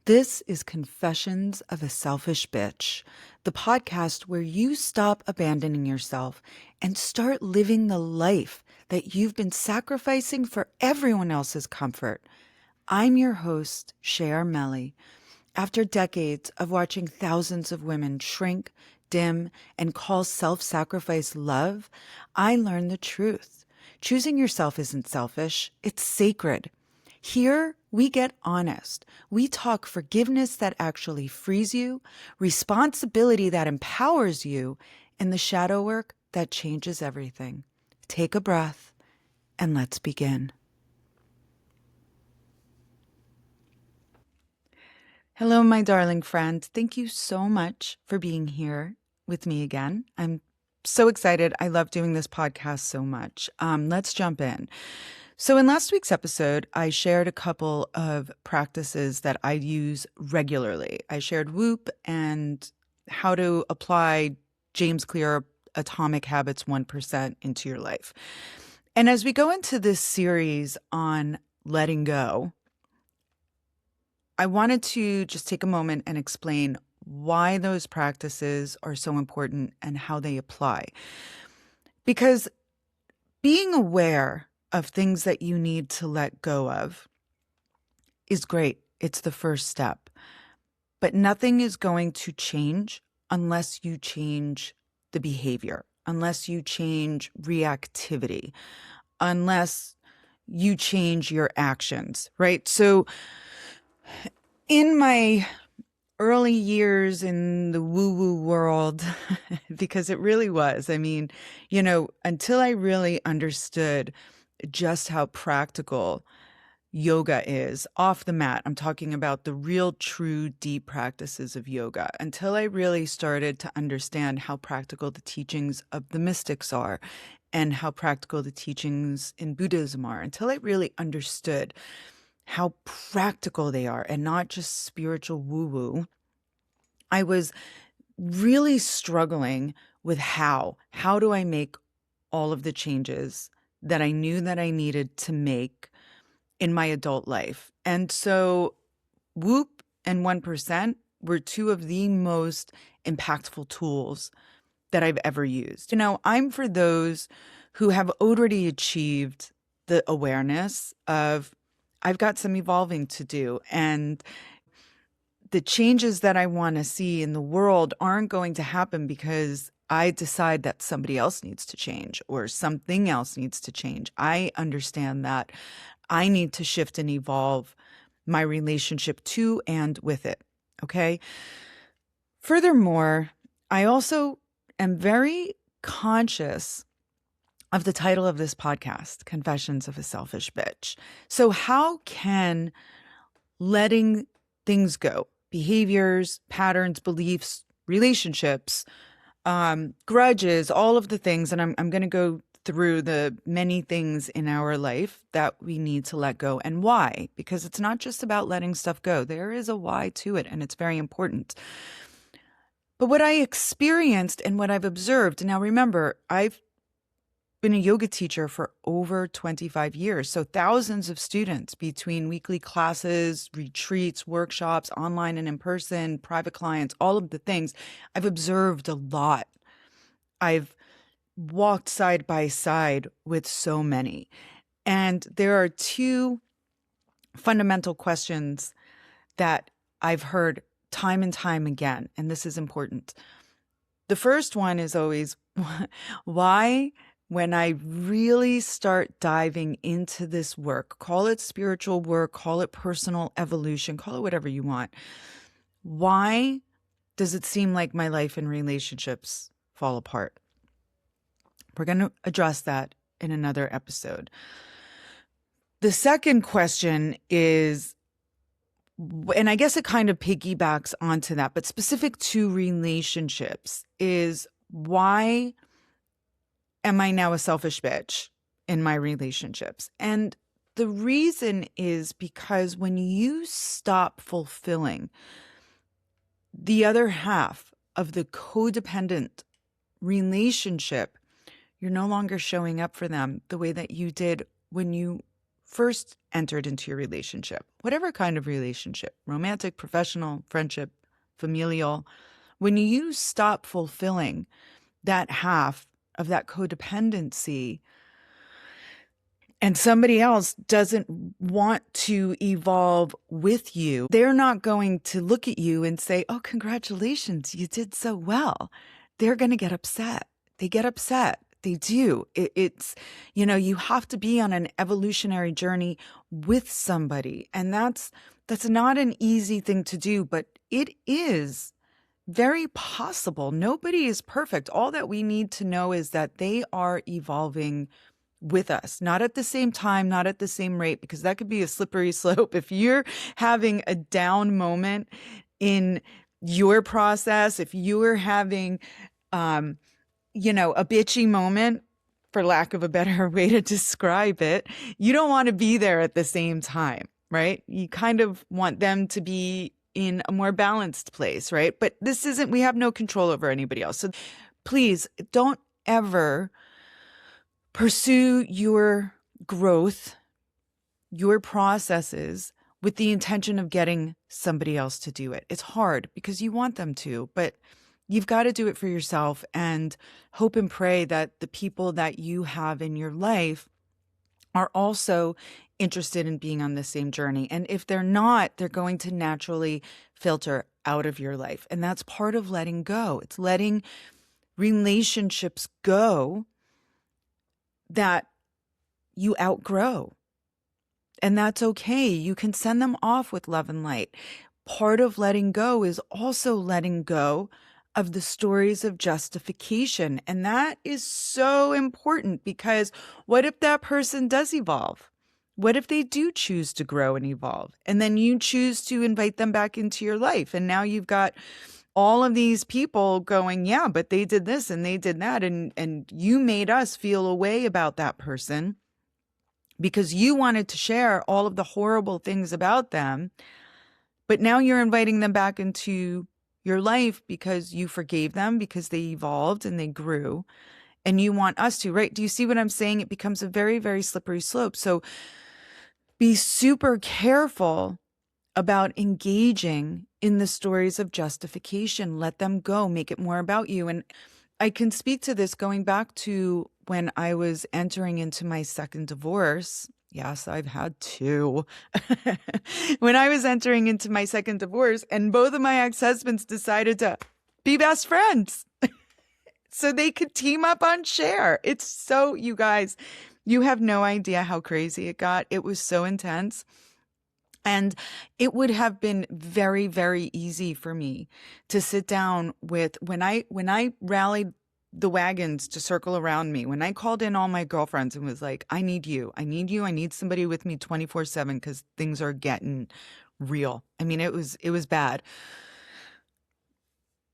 This is Confessions of a Selfish Bitch, the podcast where you stop abandoning yourself and start living the life that you've been sacrificing for everyone else's comfort. I'm your host, Cher. After decades of watching thousands of women shrink, dim, and call self-sacrifice love, I learned the truth. Choosing yourself isn't selfish, it's sacred. Here, we get honest. We talk forgiveness that actually frees you, responsibility that empowers you, and the shadow work that changes everything. Take a breath, and let's begin. Hello, my darling friend. Thank you so much for being here with me again. I'm so excited. I love doing this podcast so much. Let's jump in. So in last week's episode, I shared a couple of practices that I use regularly. I shared WHOOP and how to apply James Clear Atomic Habits 1% into your life. And as we go into this series on letting go, I wanted to just take a moment and explain why those practices are so important and how they apply. Because being aware of things that you need to let go of is great. It's the first step. But nothing is going to change unless you change the behavior, unless you change reactivity, unless you change your actions, right? So in my early years in the woo-woo world, because it really was, until I really understood just how practical yoga is off the mat. I'm talking about the real, true, deep practices of yoga. Until I really started to understand how practical the teachings of the mystics are and how practical the teachings in Buddhism are, until I really understood how practical they are and not just spiritual woo-woo, I was really struggling with how do I make all of the changes that I knew that I needed to make in my adult life. And so WHOOP and 1% were two of the most impactful tools that I've ever used. I'm for those who have already achieved the awareness of I've got some evolving to do, and the changes that I want to see in the world aren't going to happen because I decide that somebody else needs to change or something else needs to change. I understand that I need to shift and evolve my relationship to and with it. Okay. Furthermore, I also am very conscious of the title of this podcast, Confessions of a Selfish Bitch. So how can letting things go, behaviors, patterns, beliefs, relationships, grudges, all of the things, and I'm going to go through the many things in our life that we need to let go and why, because it's not just about letting stuff go. There is a why to it, and it's very important. But what I experienced and what I've observed, now remember, I've been a yoga teacher for over 25 years. So thousands of students between weekly classes, retreats, workshops, online and in person, private clients, all of the things. I've observed a lot. I've walked side by side with so many. And there are two fundamental questions that I've heard time and time again, and this is important. The first one is always, why, when I really start diving into this work, call it spiritual work, call it personal evolution, call it whatever you want, why does it seem like my life and relationships fall apart? We're going to address that in another episode. The second question is, and I guess it kind of piggybacks onto that, but specific to relationships, is why am I now a selfish bitch in my relationships? And the reason is because when you stop fulfilling the other half of the codependent relationship, you're no longer showing up for them the way that you did when you first entered into your relationship, whatever kind of relationship, romantic, professional, friendship, familial, when you stop fulfilling that half of that codependency and somebody else doesn't want to evolve with you, they're not going to look at you and say, oh, congratulations, you did so well. They're going to get upset. They get upset. They do. It's, you have to be on an evolutionary journey with somebody. And that's not an easy thing to do, but it is very possible. Nobody is perfect. All that we need to know is that they are evolving with us, not at the same time, not at the same rate, because that could be a slippery slope. If you're having a down moment in your process, if you're having, a bitchy moment, for lack of a better way to describe it, you don't want to be there at the same time, right? You kind of want them to be in a more balanced place, right? But we have no control over anybody else. So please don't ever pursue your growth, your processes with the intention of getting somebody else to do it. It's hard because you want them to, but you've got to do it for yourself and hope and pray that the people that you have in your life are also interested in being on the same journey. And if they're not, they're going to naturally filter out of your life. And that's part of letting go. It's letting relationships go that you outgrow. And that's okay. You can send them off with love and light. Part of letting go is also letting go of the stories of justification. And that is so important, because what if that person does evolve? What if they do choose to grow and evolve? And then you choose to invite them back into your life. And now you've got all of these people going, yeah, but they did this and they did that. And you made us feel a way about that person because you wanted to share all of the horrible things about them. But now you're inviting them back into your life because you forgave them, because they evolved and they grew, and you want us to, right? Do you see what I'm saying? It becomes a very, very slippery slope. So be super careful about engaging in the stories of justification. Let them go, make it more about you. And I can speak to this going back to when I was entering into my second divorce. Yes, I've had two. When I was entering into my second divorce, and both of my ex-husbands decided to be best friends so they could team up on Cher. It's so, you guys, you have no idea how crazy it got. It was so intense. And it would have been very, very easy for me to sit down with, when I rallied the wagons to circle around me, when I called in all my girlfriends and was like, I need you, I need somebody with me 24/7 because things are getting real. I mean, it was bad.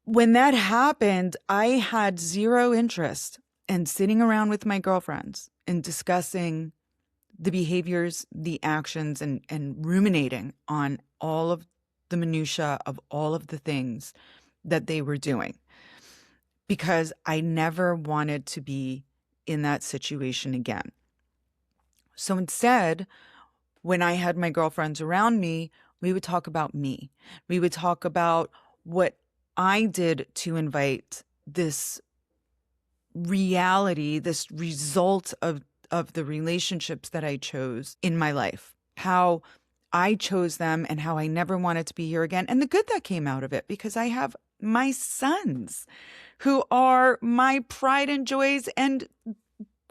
When that happened, I had zero interest in sitting around with my girlfriends and discussing the behaviors, the actions, and ruminating on all of the minutia of all of the things that they were doing, because I never wanted to be in that situation again. So instead, when I had my girlfriends around me, we would talk about me. We would talk about what I did to invite this reality, this result of the relationships that I chose in my life, how I chose them and how I never wanted to be here again, and the good that came out of it, because I have my sons who are my pride and joys and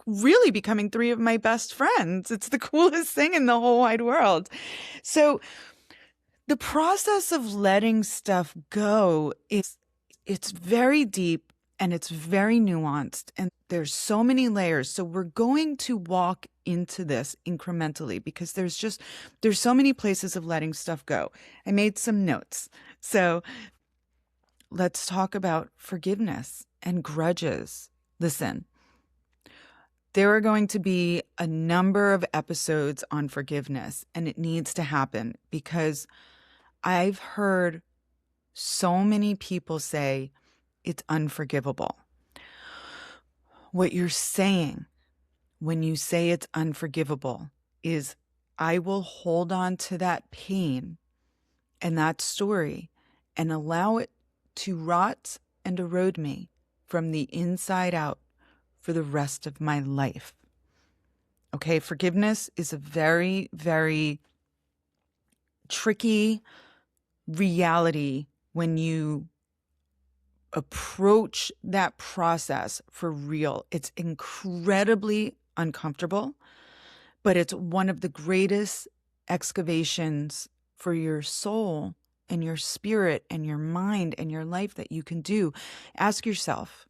really becoming three of my best friends. It's the coolest thing in the whole wide world. So the process of letting stuff go it's very deep and it's very nuanced, and there's so many layers. So we're going to walk into this incrementally because there's so many places of letting stuff go. I made some notes. So let's talk about forgiveness and grudges. Listen, there are going to be a number of episodes on forgiveness, and it needs to happen because I've heard so many people say it's unforgivable. What you're saying when you say it's unforgivable is I will hold on to that pain and that story and allow it to rot and erode me from the inside out for the rest of my life. Okay, forgiveness is a very, very tricky reality when you approach that process for real. It's incredibly uncomfortable, but it's one of the greatest excavations for your soul and your spirit and your mind and your life that you can do. Ask yourself,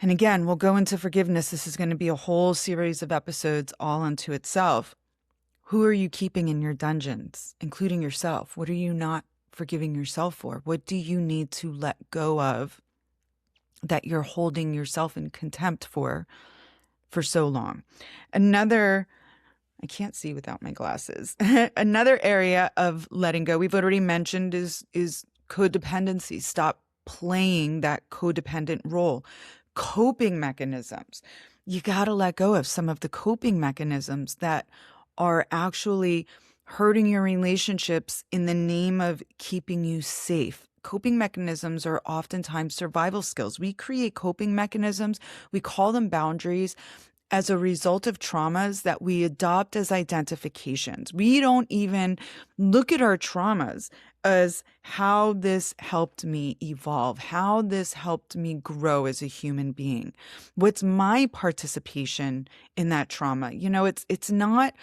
and again, we'll go into forgiveness. This is going to be a whole series of episodes all unto itself. Who are you keeping in your dungeons, including yourself? What are you not forgiving yourself for? What do you need to let go of that you're holding yourself in contempt for so long? I can't see without my glasses. Another area of letting go we've already mentioned is codependency. Stop playing that codependent role. Coping mechanisms. You got to let go of some of the coping mechanisms that are actually hurting your relationships in the name of keeping you safe. Coping mechanisms are oftentimes survival skills. We create coping mechanisms. We call them boundaries as a result of traumas that we adopt as identifications. We don't even look at our traumas as how this helped me evolve, how this helped me grow as a human being. What's my participation in that trauma? It's not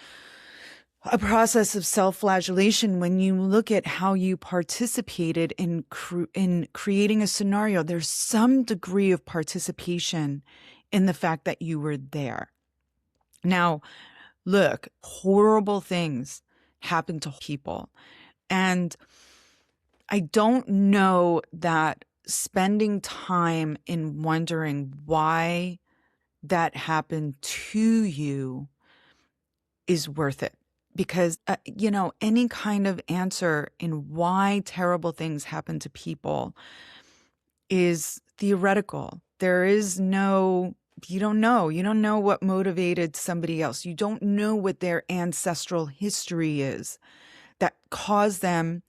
a process of self-flagellation. When you look at how you participated in creating a scenario, there's some degree of participation in the fact that you were there. Now, look, horrible things happen to people. And I don't know that spending time in wondering why that happened to you is worth it. Because, any kind of answer in why terrible things happen to people is theoretical. You don't know. You don't know what motivated somebody else. You don't know what their ancestral history is that caused them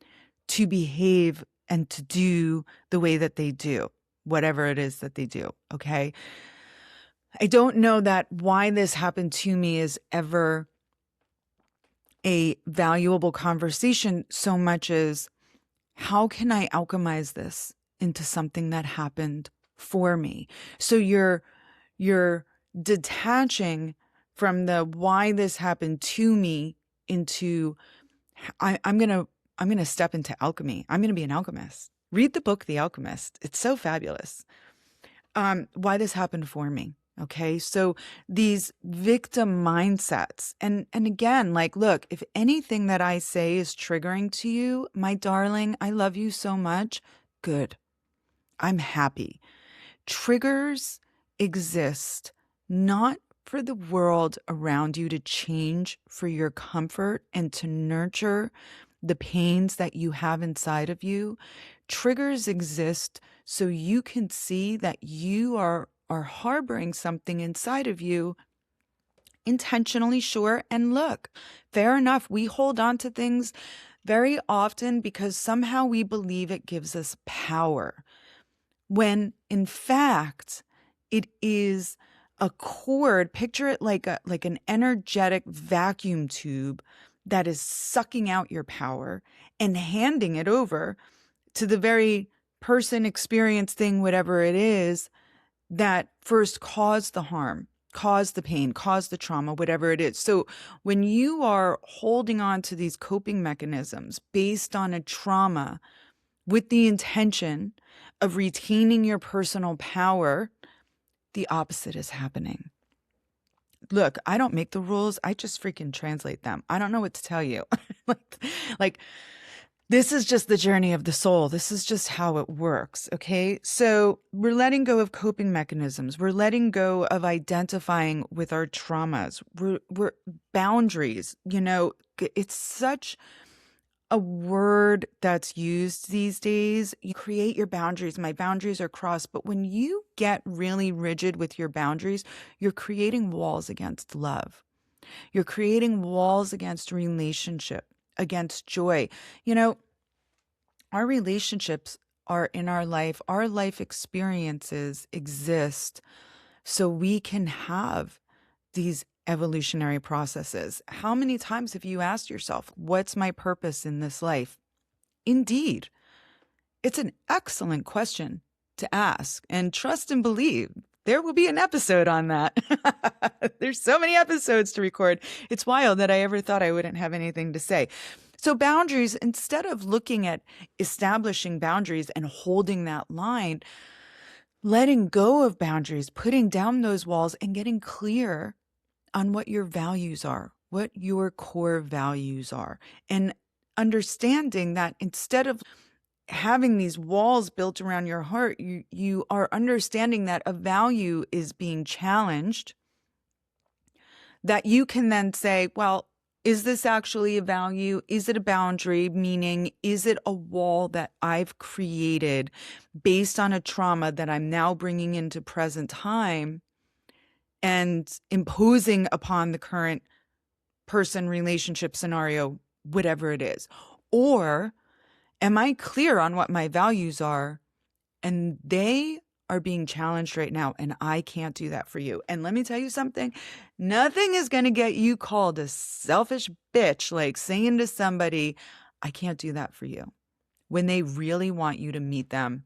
to behave and to do the way that they do, whatever it is that they do. Okay. I don't know that why this happened to me is ever a valuable conversation so much as how can I alchemize this into something that happened for me? So you're detaching from the why this happened to me into I'm gonna step into alchemy. I'm gonna be an alchemist. Read the book The Alchemist. It's so fabulous. Why this happened for me. Okay. So these victim mindsets, and again, look, if anything that I say is triggering to you, my darling, I love you so much. Good. I'm happy. Triggers exist not for the world around you to change for your comfort and to nurture the pains that you have inside of you. Triggers exist so you can see that you are harboring something inside of you intentionally, sure. And look, fair enough. We hold on to things very often because somehow we believe it gives us power, when in fact it is a cord. Picture it like an energetic vacuum tube that is sucking out your power and handing it over to the very person, experience, thing, whatever it is that first caused the harm, caused the pain, caused the trauma, whatever it is. So when you are holding on to these coping mechanisms based on a trauma with the intention of retaining your personal power, the opposite is happening. Look, I don't make the rules. I just freaking translate them. I don't know what to tell you. like This is just the journey of the soul. This is just how it works. Okay. So we're letting go of coping mechanisms. We're letting go of identifying with our traumas. We're boundaries. It's such a word that's used these days. You create your boundaries. My boundaries are crossed. But when you get really rigid with your boundaries, you're creating walls against love. You're creating walls against relationship, against joy. You know, our relationships are in our life experiences exist so we can have these evolutionary processes. How many times have you asked yourself, what's my purpose in this life? Indeed, it's an excellent question to ask, and trust and believe there will be an episode on that. There's so many episodes to record. It's wild that I ever thought I wouldn't have anything to say. So boundaries, instead of looking at establishing boundaries and holding that line, letting go of boundaries, putting down those walls and getting clear on what your values are, what your core values are, and understanding that instead of having these walls built around your heart, you are understanding that a value is being challenged, that you can then say, well, is this actually a value? Is it a boundary? Meaning, is it a wall that I've created based on a trauma that I'm now bringing into present time and imposing upon the current person, relationship, scenario, whatever it is? Or am I clear on what my values are and they are being challenged right now and I can't do that for you? And let me tell you something, nothing is going to get you called a selfish bitch like saying to somebody, I can't do that for you, when they really want you to meet them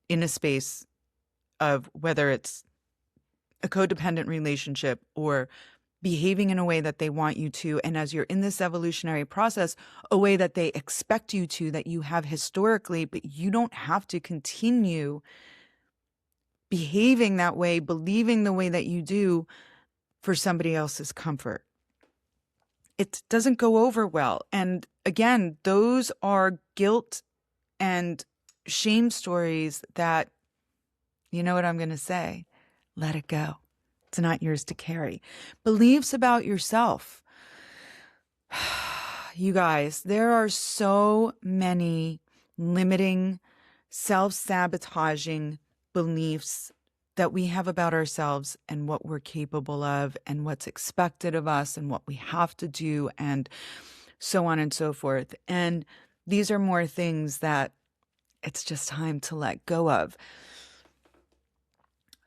in a space of whether it's a codependent relationship or behaving in a way that they want you to. And as you're in this evolutionary process, a way that they expect you to, that you have historically, but you don't have to continue behaving that way, believing the way that you do for somebody else's comfort. It doesn't go over well. And again, those are guilt and shame stories that, you know what I'm going to say, let it go. It's not yours to carry. Beliefs about yourself. You guys, there are so many limiting, self-sabotaging beliefs that we have about ourselves and what we're capable of and what's expected of us and what we have to do and so on and so forth. And these are more things that it's just time to let go of.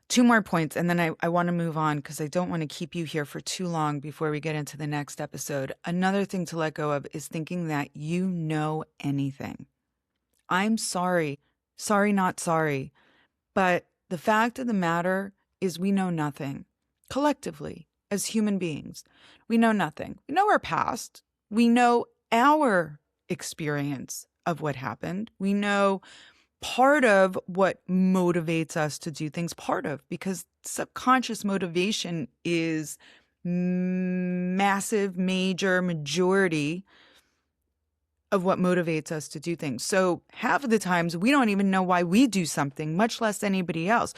2 more points, and then I want to move on because I don't want to keep you here for too long before we get into the next episode. Another thing to let go of is thinking that you know anything. I'm sorry. Sorry, not sorry. But the fact of the matter is we know nothing. Collectively, as human beings, we know nothing. We know our past. We know our experience of what happened. We know part of what motivates us to do things, because subconscious motivation is massive, majority of what motivates us to do things. So half of the times we don't even know why we do something, much less anybody else.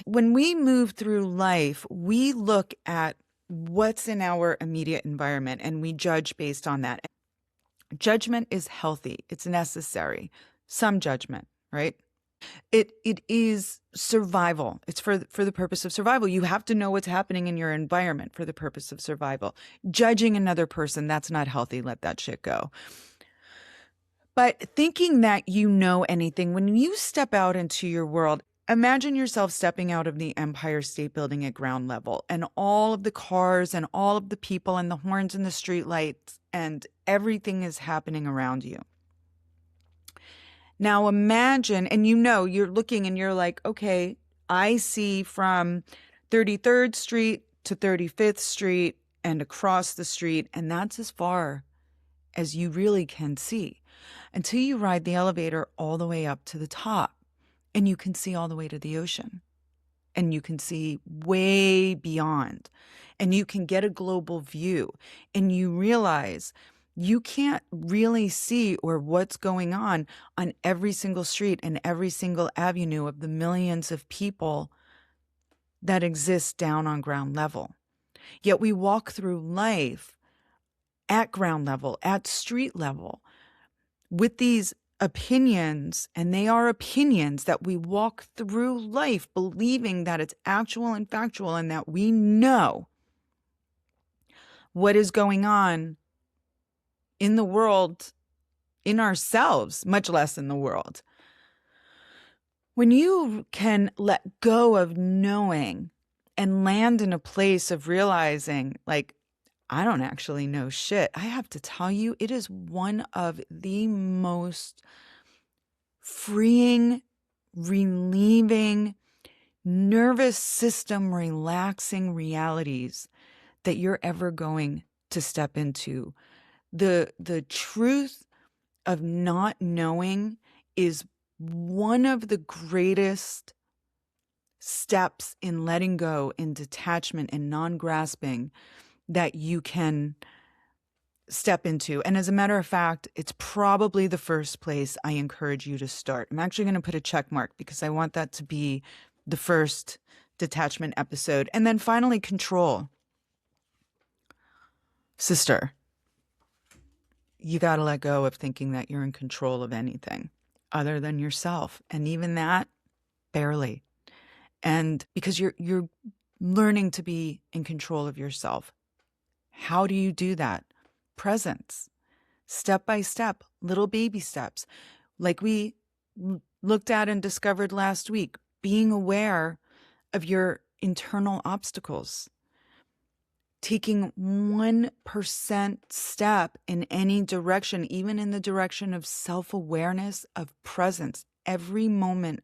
When we move through life, we look at what's in our immediate environment and we judge based on that. Judgment is healthy. It's necessary. Some judgment, right? It is survival. It's for the purpose of survival. You have to know what's happening in your environment for the purpose of survival. Judging another person, that's not healthy. Let that shit go. But thinking that you know anything, when you step out into your world, imagine yourself stepping out of the Empire State Building at ground level and all of the cars and all of the people and the horns and the street lights and everything is happening around you. Now imagine, and you're looking and you're like, okay, I see from 33rd Street to 35th Street and across the street, and that's as far as you really can see until you ride the elevator all the way up to the top and you can see all the way to the ocean and you can see way beyond and you can get a global view and you realize you can't really see or what's going on every single street and every single avenue of the millions of people that exist down on ground level. Yet we walk through life at ground level, at street level, with these opinions, and they are opinions that we walk through life believing that it's actual and factual and that we know what is going on in the world, in ourselves, much less in the world. When you can let go of knowing and land in a place of realizing, like, I don't actually know shit, I have to tell you, it is one of the most freeing, relieving, nervous system relaxing realities that you're ever going to step into. The truth of not knowing is one of the greatest steps in letting go, in detachment and non-grasping that you can step into. And as a matter of fact, it's probably the first place I encourage you to start. I'm actually going to put a check mark because I want that to be the first detachment episode. And then finally, control. Sister, you got to let go of thinking that you're in control of anything other than yourself. And even that, barely. And because you're learning to be in control of yourself. How do you do that? Presence, step by step, little baby steps. Like we looked at and discovered last week, being aware of your internal obstacles. Taking 1% step in any direction, even in the direction of self-awareness, of presence, every moment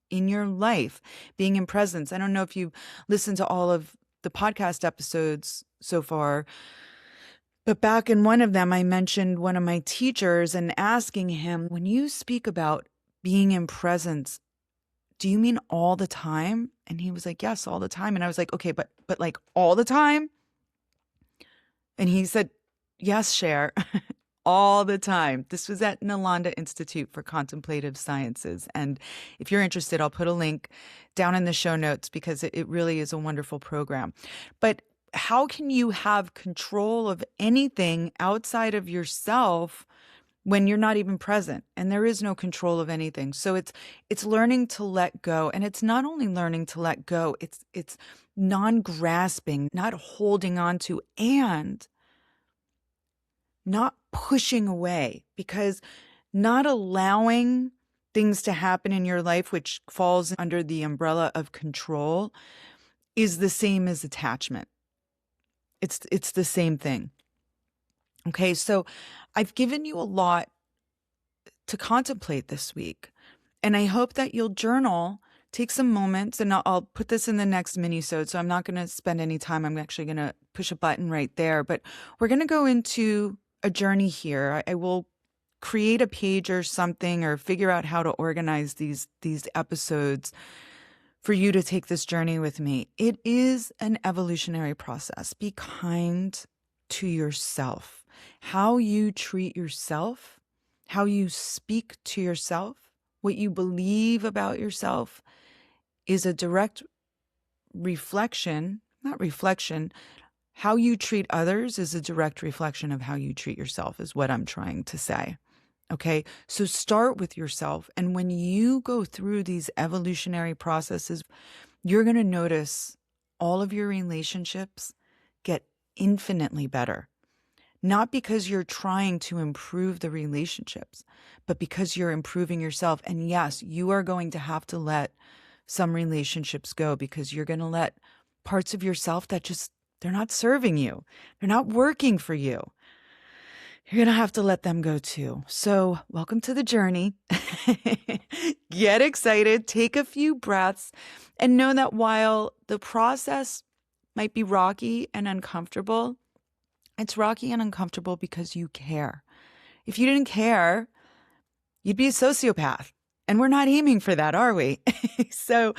in your life, being in presence. I don't know if you've listened to all of the podcast episodes so far, but back in one of them, I mentioned one of my teachers and asking him, when you speak about being in presence, do you mean all the time? And he was like, yes, all the time. And I was like, okay, but like all the time? And he said, yes, Cher, all the time. This was at Nalanda Institute for Contemplative Sciences. And if you're interested, I'll put a link down in the show notes because it really is a wonderful program. But how can you have control of anything outside of yourself when you're not even present and there is no control of anything? So it's learning to let go. And it's not only learning to let go, it's non-grasping, not holding on to, and not pushing away, because not allowing things to happen in your life, which falls under the umbrella of control, is the same as attachment. It's the same thing. Okay, so I've given you a lot to contemplate this week, and I hope that you'll journal, take some moments, and I'll put this in the next mini-sode, so I'm not going to spend any time. I'm actually going to push a button right there, but we're going to go into a journey here. I will create a page or something, or figure out how to organize these episodes for you to take this journey with me. It is an evolutionary process. Be kind to yourself. How you treat yourself, how you speak to yourself, what you believe about yourself is a direct reflection, how you treat others is a direct reflection of how you treat yourself, is what I'm trying to say. Okay, so start with yourself. And when you go through these evolutionary processes, you're going to notice all of your relationships get infinitely better. Not because you're trying to improve the relationships, but because you're improving yourself. And yes, you are going to have to let some relationships go, because you're going to let parts of yourself that just, they're not serving you. They're not working for you. You're going to have to let them go too. So welcome to the journey. Get excited, take a few breaths, and know that while the process might be rocky and uncomfortable, it's rocky and uncomfortable because you care. If you didn't care, you'd be a sociopath. And we're not aiming for that, are we? So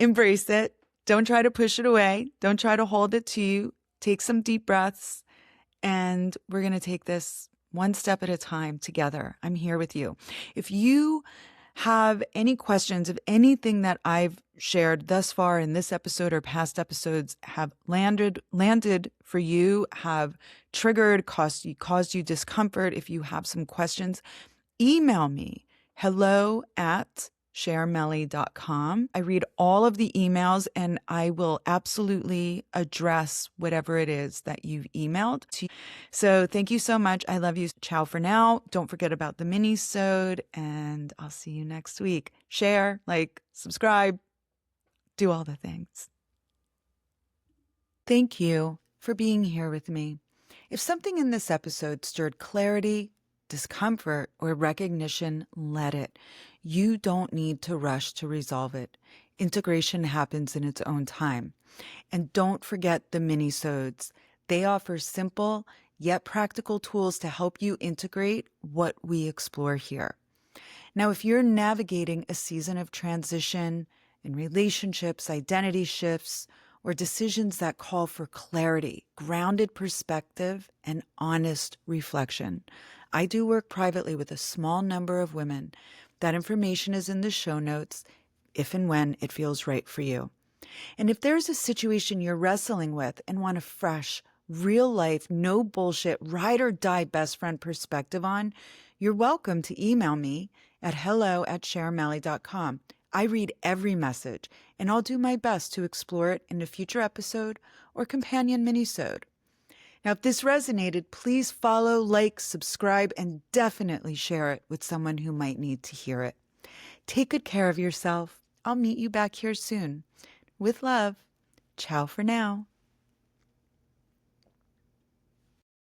embrace it. Don't try to push it away. Don't try to hold it to you. Take some deep breaths. And we're going to take this one step at a time together. I'm here with you. If you have any questions, if anything that I've shared thus far in this episode or past episodes have landed for you, have triggered, caused you discomfort, if you have some questions, email me, hello@ chermelly.com. I read all of the emails and I will absolutely address whatever it is that you've emailed to. So thank you so much. I love you. Ciao for now. Don't forget about the mini-sode and I'll see you next week. Share, like, subscribe, do all the things. Thank you for being here with me. If something in this episode stirred clarity, discomfort, or recognition, let it. You don't need to rush to resolve it. Integration happens in its own time. And don't forget the mini-sodes. They offer simple yet practical tools to help you integrate what we explore here. Now, if you're navigating a season of transition in relationships, identity shifts, or decisions that call for clarity, grounded perspective, and honest reflection, I do work privately with a small number of women. That information is in the show notes if and when it feels right for you. And if there's a situation you're wrestling with and want a fresh, real life, no bullshit, ride or die best friend perspective on, you're welcome to email me at hello@chermelly.com. I read every message and I'll do my best to explore it in a future episode or companion minisode. Now, if this resonated, please follow, like, subscribe, and definitely share it with someone who might need to hear it. Take good care of yourself. I'll meet you back here soon. With love, ciao for now.